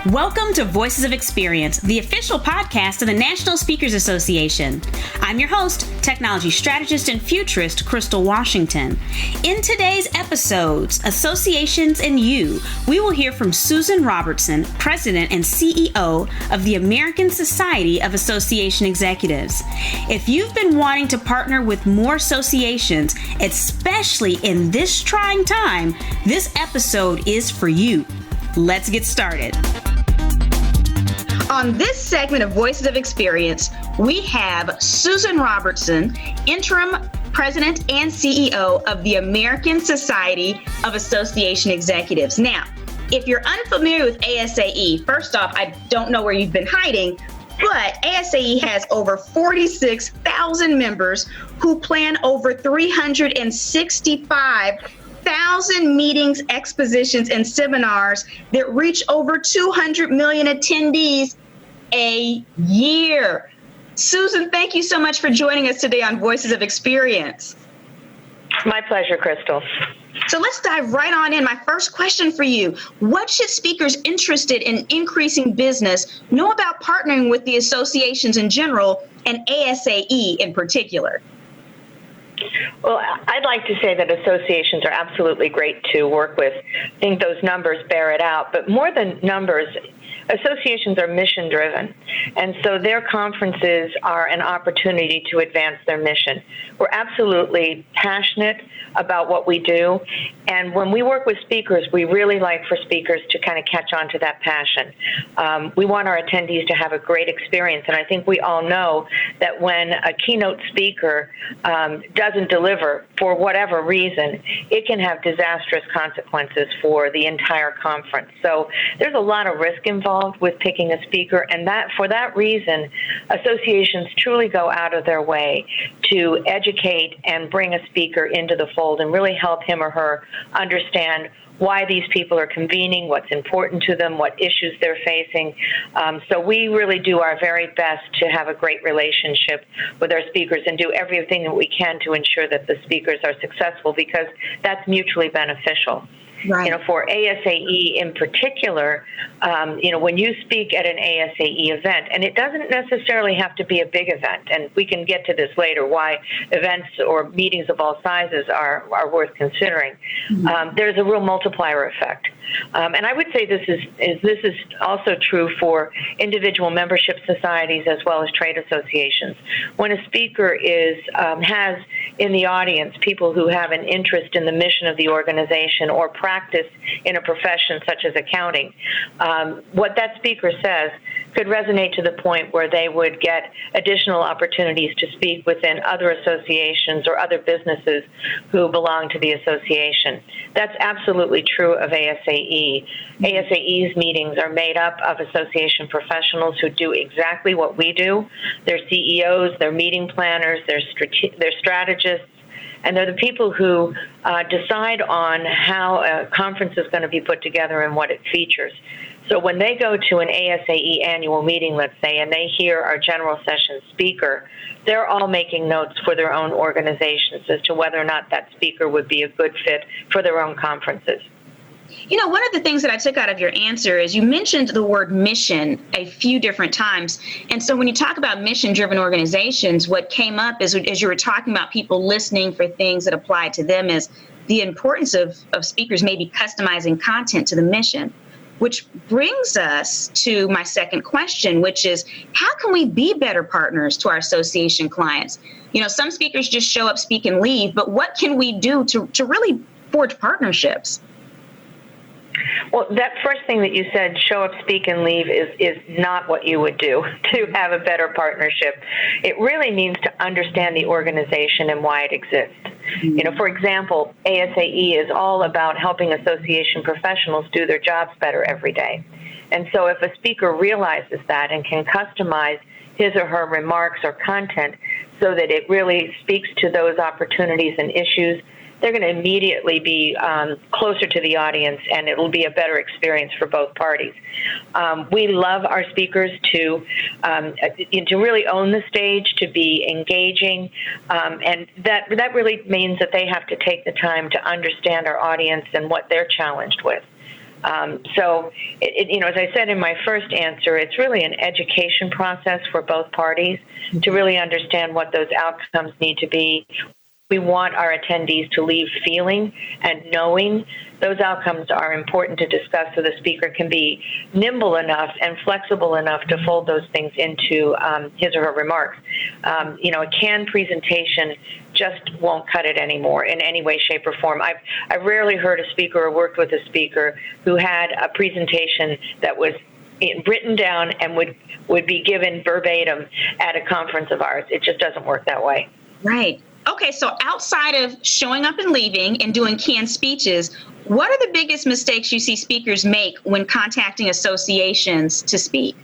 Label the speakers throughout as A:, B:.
A: Welcome to Voices of Experience, the official podcast of the National Speakers Association. I'm your host, technology strategist and futurist, Crystal Washington. In today's episodes, Associations and You, we will hear from Susan Robertson, President and CEO of the American Society of Association Executives. If you've been wanting to partner with more associations, especially in this trying time, this episode is for you. Let's get started. On this segment of Voices of Experience, we have Susan Robertson, Interim President and CEO of the American Society of Association Executives. Now, if you're unfamiliar with ASAE, first off, I don't know where you've been hiding, but ASAE has over 46,000 members who plan over 365,000 meetings, expositions, and seminars that reach over 200 million attendees a year. Susan, thank you so much for joining us today on Voices of Experience.
B: My pleasure, Crystal.
A: So let's dive right on in. My first question for you: what should speakers interested in increasing business know about partnering with the associations in general and ASAE in particular?
B: Well, I'd like to say that associations are absolutely great to work with. I think those numbers bear it out. But more than numbers, associations are mission-driven, and so their conferences are an opportunity to advance their mission. We're absolutely passionate about what we do, and when we work with speakers, we really like for speakers to kind of catch on to that passion. We want our attendees to have a great experience, and I think we all know that when a keynote speaker doesn't deliver for whatever reason, it can have disastrous consequences for the entire conference. So there's a lot of risk involved with picking a speaker, and that for that reason, associations truly go out of their way to educate and bring a speaker into the fold and really help him or her understand why these people are convening, what's important to them, what issues they're facing. So we really do our very best to have a great relationship with our speakers and do everything that we can to ensure that the speakers are successful, because that's mutually beneficial.
A: Right.
B: You know, for ASAE in particular, when you speak at an ASAE event, and it doesn't necessarily have to be a big event, and we can get to this later, why events or meetings of all sizes are worth considering. Mm-hmm. There's a real multiplier effect. And I would say this is also true for individual membership societies as well as trade associations. When a speaker has in the audience people who have an interest in the mission of the organization or practice in a profession such as accounting, what that speaker says could resonate to the point where they would get additional opportunities to speak within other associations or other businesses who belong to the association. That's absolutely true of ASAE. ASAE's meetings are made up of association professionals who do exactly what we do. They're CEOs, they're meeting planners, they're strategists, and they're the people who decide on how a conference is going to be put together and what it features. So when they go to an ASAE annual meeting, let's say, and they hear our general session speaker, they're all making notes for their own organizations as to whether or not that speaker would be a good fit for their own conferences.
A: You know, one of the things that I took out of your answer is you mentioned the word mission a few different times. And so when you talk about mission-driven organizations, what came up is, as you were talking about people listening for things that apply to them, is the importance of speakers maybe customizing content to the mission. Which brings us to my second question, which is, how can we be better partners to our association clients? You know, some speakers just show up, speak, and leave, but what can we do to really forge partnerships?
B: Well, that first thing that you said, show up, speak, and leave, is not what you would do to have a better partnership. It really means to understand the organization and why it exists. Mm-hmm. You know, for example, ASAE is all about helping association professionals do their jobs better every day. And so if a speaker realizes that and can customize his or her remarks or content so that it really speaks to those opportunities and issues, they're going to immediately be closer to the audience, and it will be a better experience for both parties. We love our speakers to really own the stage, to be engaging, and that really means that they have to take the time to understand our audience and what they're challenged with. So, as I said in my first answer, it's really an education process for both parties to really understand what those outcomes need to be. We want our attendees to leave feeling and knowing those outcomes are important to discuss so the speaker can be nimble enough and flexible enough to fold those things into his or her remarks. A canned presentation just won't cut it anymore in any way, shape, or form. I've rarely heard a speaker or worked with a speaker who had a presentation that was written down and would be given verbatim at a conference of ours. It just doesn't work that way.
A: Right. Okay, so outside of showing up and leaving and doing canned speeches, what are the biggest mistakes you see speakers make when contacting associations to speak?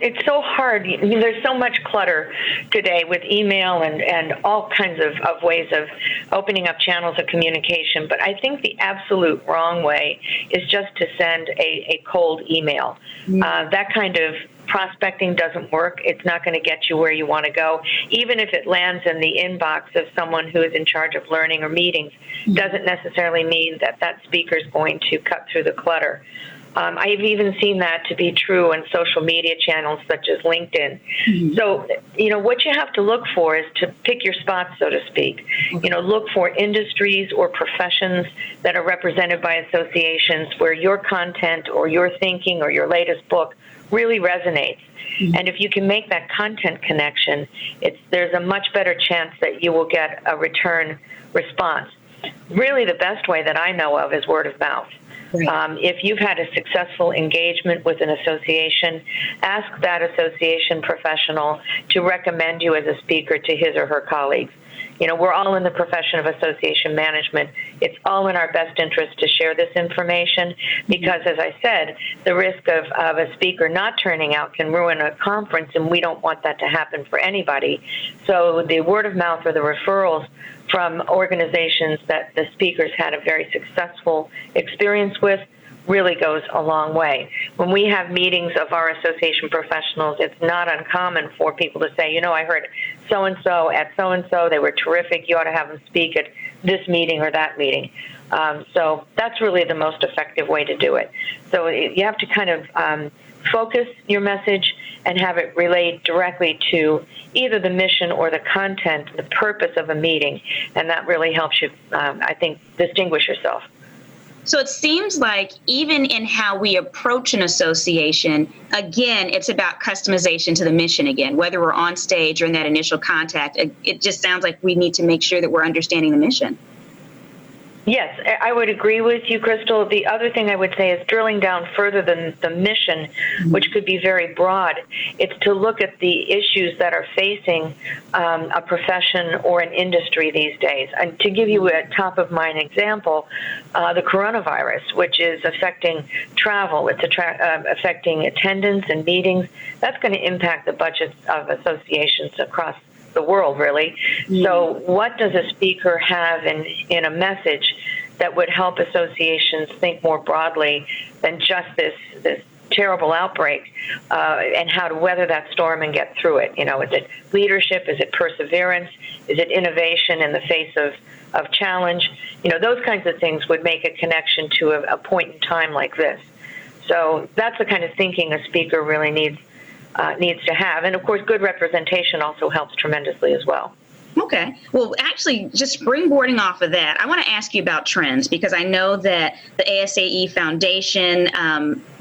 B: It's so hard. I mean, there's so much clutter today with email and all kinds of ways of opening up channels of communication. But I think the absolute wrong way is just to send a cold email. That kind of prospecting doesn't work. It's not going to get you where you want to go. Even if it lands in the inbox of someone who is in charge of learning or meetings, doesn't necessarily mean that that speaker is going to cut through the clutter. I've even seen that to be true in social media channels such as LinkedIn. So, what you have to look for is to pick your spots, so to speak. Look for industries or professions that are represented by associations where your content or your thinking or your latest book really resonates. And if you can make that content connection, there's a much better chance that you will get a return response. Really, the best way that I know of is word of mouth. If you've had a successful engagement with an association, ask that association professional to recommend you as a speaker to his or her colleagues. We're all in the profession of association management. It's all in our best interest to share this information because, as I said, the risk of a speaker not turning out can ruin a conference, and we don't want that to happen for anybody. So the word of mouth or the referrals from organizations that the speakers had a very successful experience with really goes a long way. When we have meetings of our association professionals, it's not uncommon for people to say, I heard so-and-so at so-and-so, they were terrific, you ought to have them speak at this meeting or that meeting. So that's really the most effective way to do it. So you have to kind of focus your message and have it relate directly to either the mission or the content, the purpose of a meeting, and that really helps you, I think, distinguish yourself.
A: So it seems like even in how we approach an association, again, it's about customization to the mission again, whether we're on stage or in that initial contact. It just sounds like we need to make sure that we're understanding the mission.
B: Yes, I would agree with you, Crystal. The other thing I would say is drilling down further than the mission, which could be very broad. It's to look at the issues that are facing a profession or an industry these days. And to give you a top-of-mind example, the coronavirus, which is affecting travel, it's affecting attendance and meetings. That's going to impact the budgets of associations across the world, really. So what does a speaker have in a message that would help associations think more broadly than just this terrible outbreak and how to weather that storm and get through it? Is it leadership? Is it perseverance? Is it innovation in the face of challenge? Those kinds of things would make a connection to a point in time like this. So that's the kind of thinking a speaker really needs to have. And, of course, good representation also helps tremendously as well.
A: Okay. Well, actually, just springboarding off of that, I want to ask you about trends because I know that the ASAE Foundation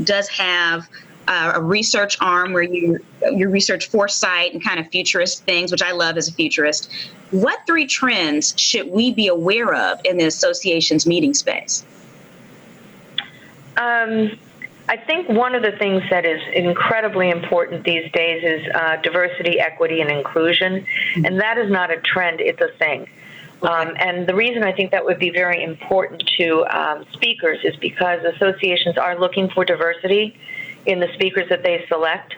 A: does have a research arm where you research foresight and kind of futurist things, which I love as a futurist. What 3 trends should we be aware of in the association's meeting space?
B: I think one of the things that is incredibly important these days is diversity, equity, and inclusion. And that is not a trend, it's a thing. And the reason I think that would be very important to speakers is because associations are looking for diversity in the speakers that they select.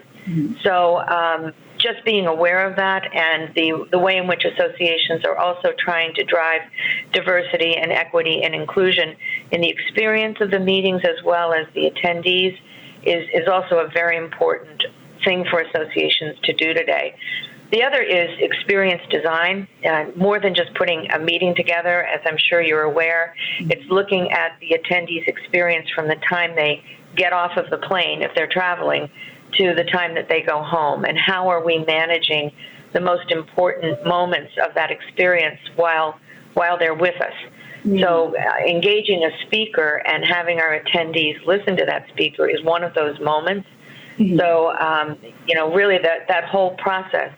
B: So just being aware of that and the way in which associations are also trying to drive diversity and equity and inclusion in the experience of the meetings as well as the attendees is also a very important thing for associations to do today. The other is experience design, more than just putting a meeting together, as I'm sure you're aware. It's looking at the attendees' experience from the time they get off of the plane, if they're traveling, to the time that they go home, and how are we managing the most important moments of that experience while they're with us. So engaging a speaker and having our attendees listen to that speaker is one of those moments. So, really that whole process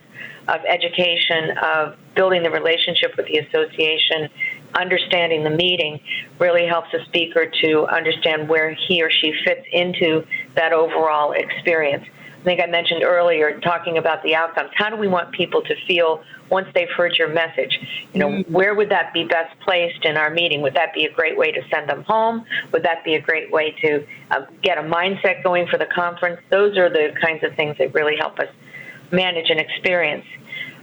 B: of education, of building the relationship with the association, understanding the meeting, really helps a speaker to understand where he or she fits into that overall experience. I think I mentioned earlier, talking about the outcomes. How do we want people to feel once they've heard your message? Where would that be best placed in our meeting? Would that be a great way to send them home? Would that be a great way to get a mindset going for the conference? Those are the kinds of things that really help us manage an experience.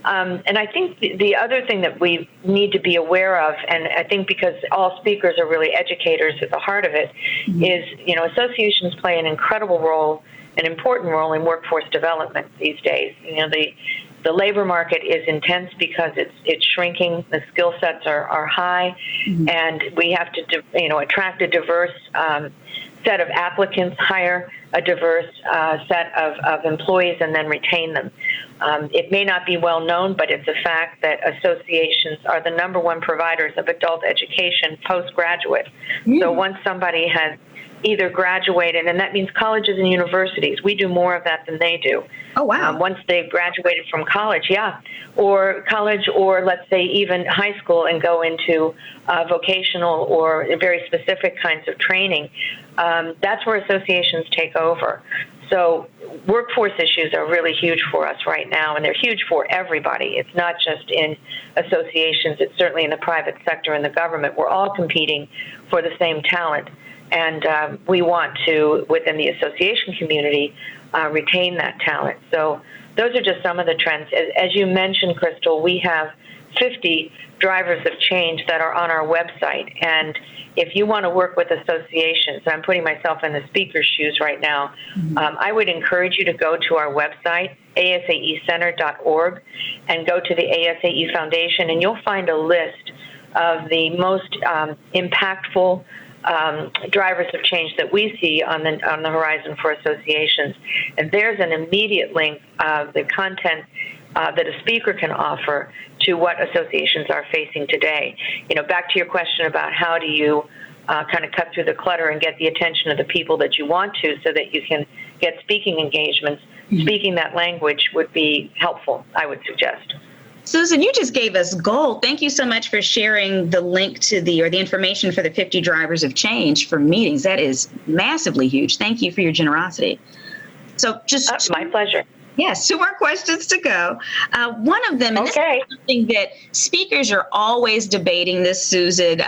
B: And I think the other thing that we need to be aware of, and I think because all speakers are really educators at the heart of it, is, associations play an incredible role, an important role in workforce development these days. The labor market is intense because it's shrinking. The skill sets are high, and we have to attract a diverse set of applicants, hire a diverse set of employees, and then retain them. It may not be well known, but it's a fact that associations are the number one providers of adult education postgraduate. So once somebody has either graduated, and that means colleges and universities. We do more of that than they do.
A: Oh, wow.
B: Once they've graduated from college, or college, or let's say even high school, and go into vocational or very specific kinds of training, that's where associations take over. So workforce issues are really huge for us right now, and they're huge for everybody. It's not just in associations. It's certainly in the private sector and the government. We're all competing for the same talent. And we want to, within the association community, retain that talent. So those are just some of the trends. As you mentioned, Crystal, we have 50 drivers of change that are on our website. And if you want to work with associations, I'm putting myself in the speaker's shoes right now, I would encourage you to go to our website, asaecenter.org, and go to the ASAE Foundation, and you'll find a list of the most impactful drivers of change that we see on the horizon for associations. And there's an immediate link of the content that a speaker can offer to what associations are facing today. Back to your question about how do you kind of cut through the clutter and get the attention of the people that you want to, so that you can get speaking engagements. Speaking that language would be helpful, I would suggest.
A: Susan, you just gave us gold. Thank you so much for sharing the link to the information for the 50 drivers of change for meetings. That is massively huge. Thank you for your generosity. So just
B: my pleasure.
A: Yes, 2 more questions to go. One of them, and this is something that speakers are always debating this, Susan,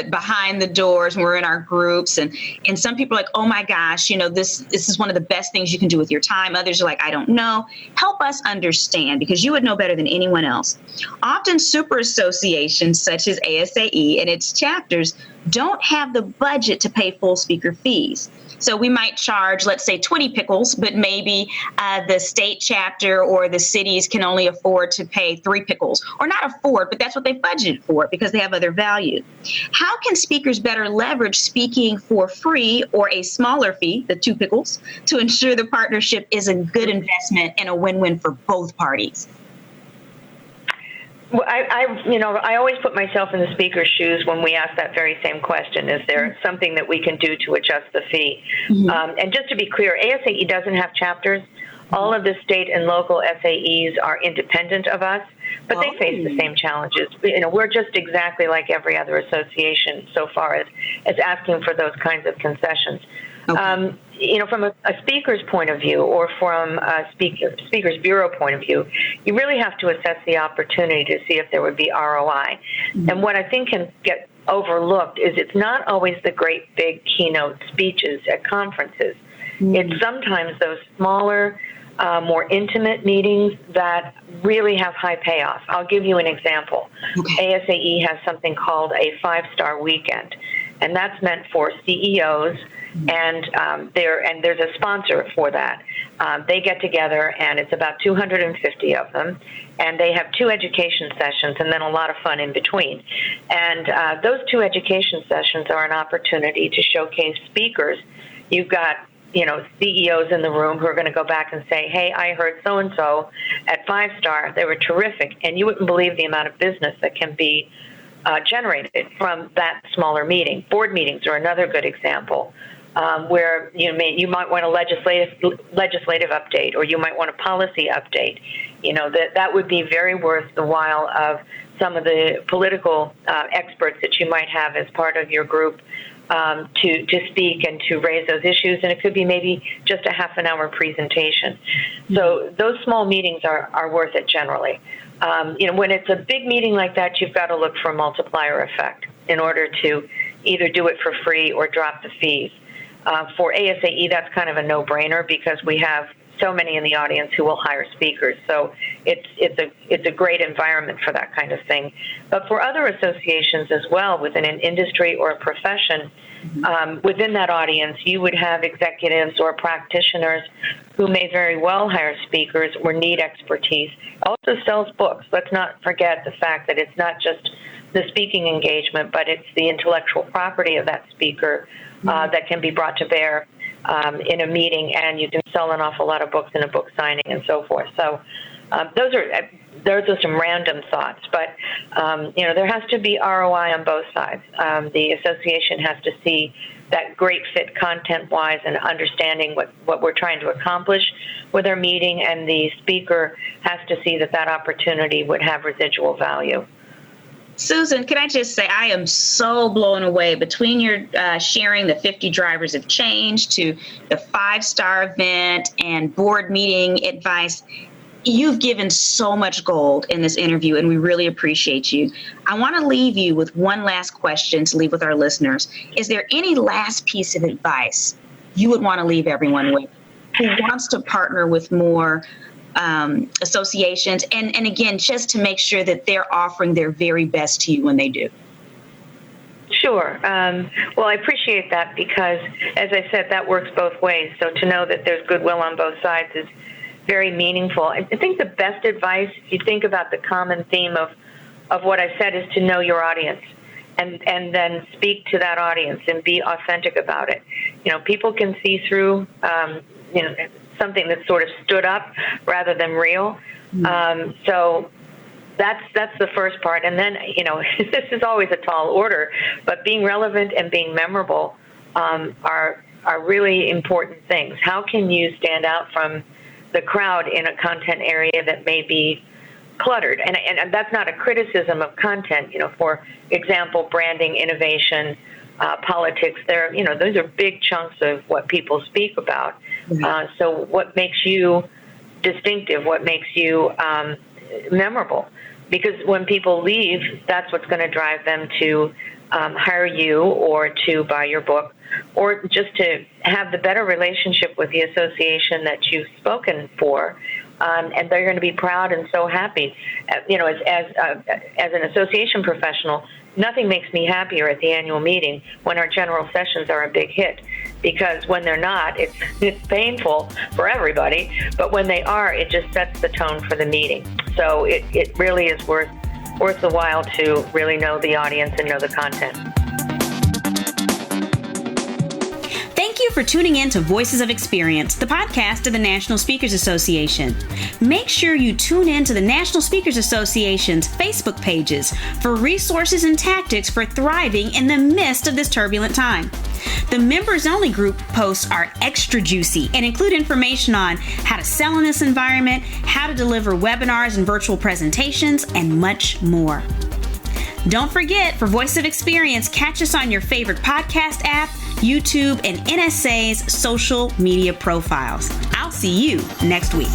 A: behind the doors when we're in our groups. And some people are like, oh my gosh, this is one of the best things you can do with your time. Others are like, I don't know. Help us understand, because you would know better than anyone else. Often super associations such as ASAE and its chapters don't have the budget to pay full speaker fees. So we might charge, let's say, 20 pickles, but maybe the state chapter or the cities can only afford to pay 3 pickles, or not afford, but that's what they budgeted for because they have other value. How can speakers better leverage speaking for free or a smaller fee, the 2 pickles, to ensure the partnership is a good investment and a win-win for both parties?
B: Well, I always put myself in the speaker's shoes when we ask that very same question. Is there something that we can do to adjust the fee? And just to be clear, ASAE doesn't have chapters. All of the state and local SAEs are independent of us, but they face the same challenges. We're just exactly like every other association so far as asking for those kinds of concessions. From a speaker's point of view, or from a speaker's bureau point of view, you really have to assess the opportunity to see if there would be ROI. And what I think can get overlooked is it's not always the great big keynote speeches at conferences. It's sometimes those smaller, more intimate meetings that really have high payoff. I'll give you an example. ASAE has something called a 5-star weekend, and that's meant for CEOs and there's a sponsor for that. They get together, and it's about 250 of them, and they have 2 education sessions and then a lot of fun in between. And those 2 education sessions are an opportunity to showcase speakers. You've got CEOs in the room who are going to go back and say, hey, I heard so-and-so at 5-star. They were terrific. And you wouldn't believe the amount of business that can be generated from that smaller meeting. Board meetings are another good example, where you might want a legislative update, or you might want a policy update. That would be very worth the while of some of the political experts that you might have as part of your group to speak and to raise those issues, and it could be maybe just a half an hour presentation. So those small meetings are worth it generally. When it's a big meeting like that, you've got to look for a multiplier effect in order to either do it for free or drop the fees. For ASAE, that's kind of a no-brainer because we have so many in the audience who will hire speakers. So it's a great environment for that kind of thing. But for other associations as well, within an industry or a profession, within that audience, you would have executives or practitioners who may very well hire speakers or need expertise. Also sells books. Let's not forget the fact that it's not just the speaking engagement, but it's the intellectual property of that speaker that can be brought to bear in a meeting, and you can sell an awful lot of books in a book signing and so forth. So those are some random thoughts, but there has to be ROI on both sides. The association has to see that great fit content-wise and understanding what we're trying to accomplish with our meeting, and the speaker has to see that opportunity would have residual value.
A: Susan, can I just say I am so blown away between your sharing the 50 drivers of change to the 5-star event and board meeting advice. You've given so much gold in this interview, and we really appreciate you. I want to leave you with one last question to leave with our listeners. Is there any last piece of advice you would want to leave everyone with who wants to partner with more associations, and again, just to make sure that they're offering their very best to you when they do?
B: Sure. Well, I appreciate that because, as I said, that works both ways. So to know that there's goodwill on both sides is very meaningful. I think the best advice, if you think about the common theme of what I said, is to know your audience and then speak to that audience and be authentic about it. People can see through, something that's sort of stood up rather than real. So that's the first part. And then, this is always a tall order, but being relevant and being memorable are really important things. How can you stand out from the crowd in a content area that may be cluttered? And that's not a criticism of content. For example, branding, innovation, politics, those are big chunks of what people speak about. So what makes you distinctive? What makes you memorable? Because when people leave, that's what's going to drive them to hire you or to buy your book, or just to have the better relationship with the association that you've spoken for. And they're going to be proud and so happy. As an association professional, nothing makes me happier at the annual meeting when our general sessions are a big hit, because when they're not, it's painful for everybody, but when they are, it just sets the tone for the meeting. So it really is worth the while to really know the audience and know the content.
C: Thank you for tuning in to Voices of Experience, the podcast of the National Speakers Association. Make sure you tune in to the National Speakers Association's Facebook pages for resources and tactics for thriving in the midst of this turbulent time. The members-only group posts are extra juicy and include information on how to sell in this environment, how to deliver webinars and virtual presentations, and much more. Don't forget, for Voice of Experience, catch us on your favorite podcast app, YouTube, and NSA's social media profiles. I'll see you next week.